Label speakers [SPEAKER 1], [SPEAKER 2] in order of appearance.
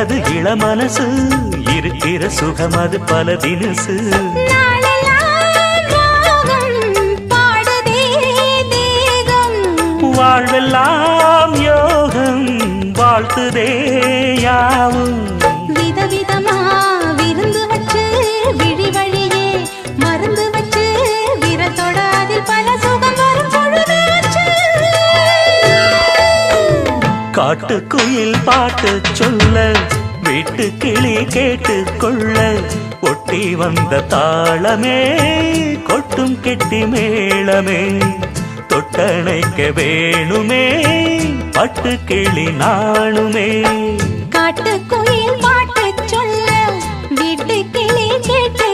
[SPEAKER 1] அது இளமனசு இருக்கிற சுகம் அது பல தினசு வாழ்வெல்லாம் யோகம் வாழ்த்துதே யாவும்
[SPEAKER 2] விதவிதமா விருந்து வச்சு விழி வழியே மருந்து வச்சு விரத்தோட அதில் பல சுகம் வரும் பொழுது
[SPEAKER 1] காட்டுக்குயில் பாட்டு சொல்ல வீட்டு கிளி கேட்டு கொள்ள ஒட்டி வந்த தாளமே கொட்டும் கெட்டி மேளமே தொட்டணைக்க வேணுமே பட்டு கிளி நாணுமே
[SPEAKER 2] காட்டுக்குயில் பாட்டு சொல்ல வீட்டு கிளி கேட்டு